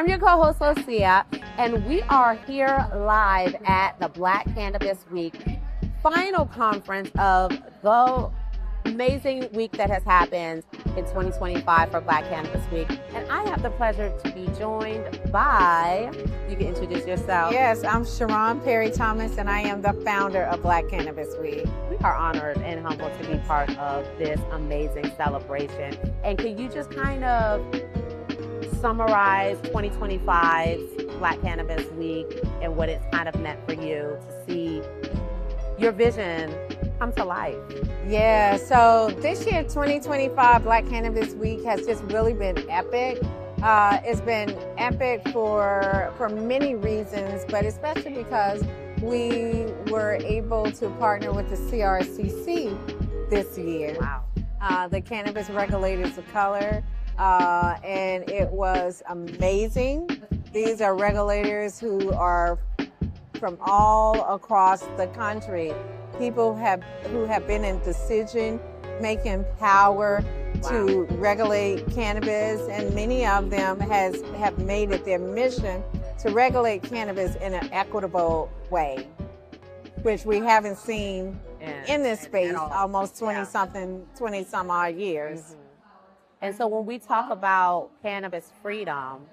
I'm your co-host, Lucia, and we are here live at the Black Cannabis Week, final conference of the amazing week that has happened in 2025 for Black Cannabis Week. And I have the pleasure to be joined by, you can introduce yourself. Yes, I'm Cherron Perry-Thomas, and I am the founder of Black Cannabis Week. We are honored and humbled to be part of this amazing celebration. And can you just kind of summarize 2025's Black Cannabis Week and what it's kind of meant for you to see your vision come to life? Yeah, so this year, 2025 Black Cannabis Week has just really been epic. It's been epic for many reasons, but especially because we were able to partner with the CRCC this year. Wow. The Cannabis Regulators of Color, and it was amazing. These are regulators who are from all across the country. People who have been in decision-making power to regulate cannabis, and many of them have made it their mission to regulate cannabis in an equitable way, which we haven't seen in this space almost 20-some odd years. Mm-hmm. And so when we talk about cannabis freedom,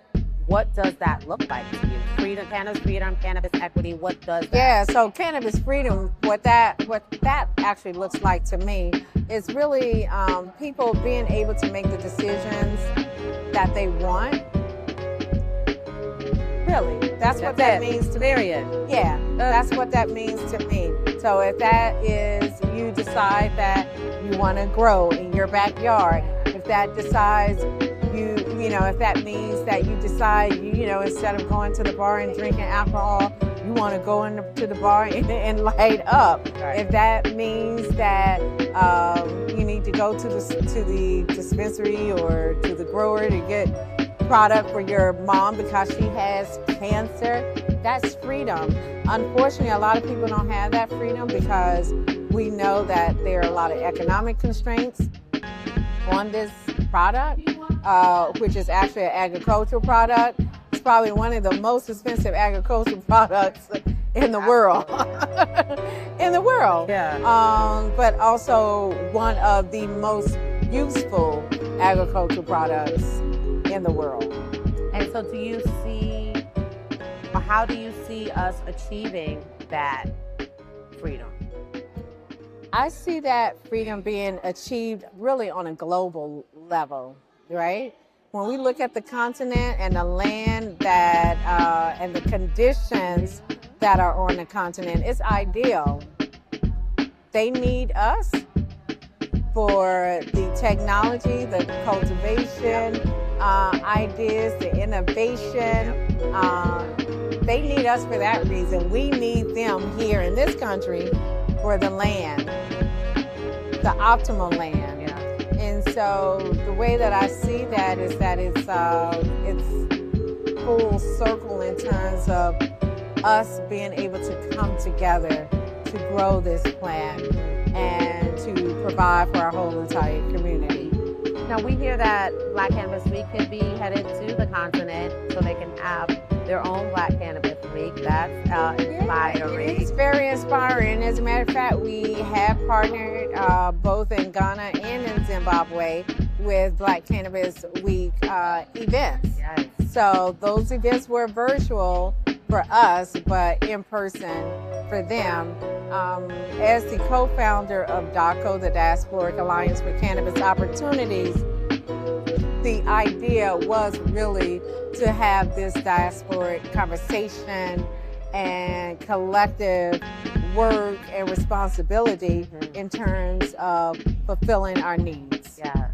what does that look like to you? Freedom, cannabis freedom, cannabis equity, what does that? Yeah, so cannabis freedom, what that actually looks like to me is really people being able to make the decisions that they want. Really, that's what that means to me. Period. Yeah, that's what that means to me. So if that is, you decide that you want to grow in your backyard, if that decides if that means that you decide, instead of going to the bar and drinking alcohol, you want to go into the bar and light up. Right. If that means that you need to go to the dispensary or to the grower to get product for your mom because she has cancer, that's freedom. Unfortunately, a lot of people don't have that freedom because we know that there are a lot of economic constraints on this product, which is actually an agricultural product. It's probably one of the most expensive agricultural products in the world. In the world. Yeah. But also one of the most useful agricultural products in the world. And so how do you see us achieving that freedom? I see that freedom being achieved really on a global level, right? When we look at the continent and the land that and the conditions that are on the continent, it's ideal. They need us for the technology, the cultivation, ideas, the innovation. They need us for that reason. We need them here in this country for the land, the optimal land. Yeah. And so the way that I see that is that it's full circle in terms of us being able to come together to grow this plant and to provide for our whole entire community. Now we hear that Black Cannabis Week could be headed to the continent so they can have their own Black Cannabis Week. That's inspiring. It's very inspiring. As a matter of fact, we have partnered both in Ghana and in Zimbabwe with Black Cannabis Week events. Yes. So those events were virtual for us, but in person for them. As the co-founder of DACO, the Diasporic Alliance for Cannabis Opportunities, the idea was really to have this diasporic conversation and collective work and responsibility in terms of fulfilling our needs. Yeah.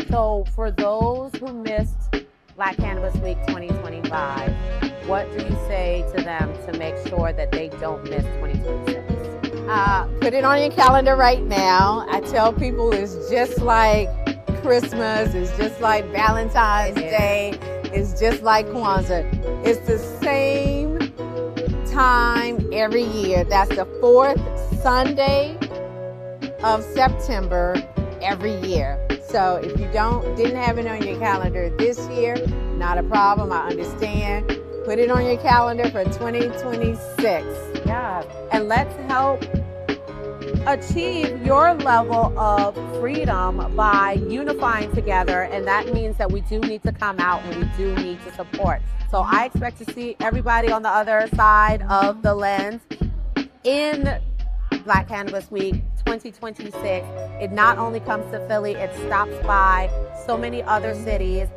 So for those who missed Black Cannabis Week 2025, what do you say to them to make sure that they don't miss 2026? Put it on your calendar right now. I tell people it's just like Christmas, it's just like Valentine's Day, it's just like Kwanzaa. It's the same time every year. That's the fourth Sunday of September every year. So if you didn't have it on your calendar this year, not a problem. I understand. Put it on your calendar for 2026. Yeah, and let's help achieve your level of freedom by unifying together, and that means that we do need to come out and we do need to support. So I expect to see everybody on the other side of the lens in Black Cannabis Week 2026. It not only comes to Philly, it stops by so many other cities,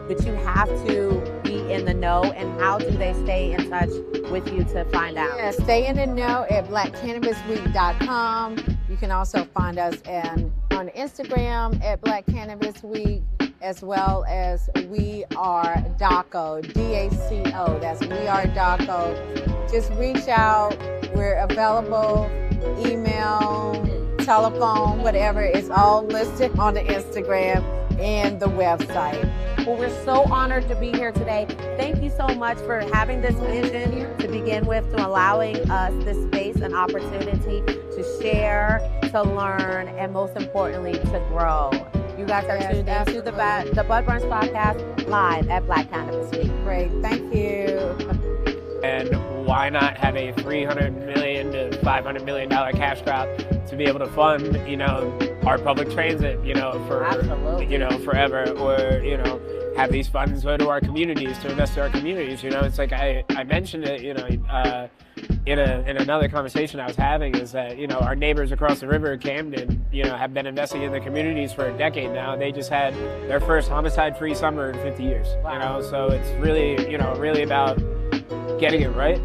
but you have to be in the know. And how do they stay in touch with you to find out? Yeah, stay in the know at blackcannabisweek.com. You can also find us on Instagram at Black Cannabis Week, as well as We Are DACO, DACO. That's We Are DACO. Just reach out. We're available. Email, telephone, whatever. It's all listed on the Instagram and the website. Well, we're so honored to be here today. Thank you so much for having this vision to begin with, to allowing us this space and opportunity to share, to learn, and most importantly, to grow. You guys are tuned into the Bud Brunch podcast live at Black Cannabis Week. Great, thank you. And why not have a $300 million to $500 million cash crop to be able to fund, our public transit, for, Absolutely. Forever, or, have these funds go to our communities, to invest in our communities. It's like I mentioned it, in another conversation I was having, is that, our neighbors across the river, Camden, have been investing in the communities for a decade now. They just had their first homicide-free summer in 50 years, Wow. so it's really, really about getting it right.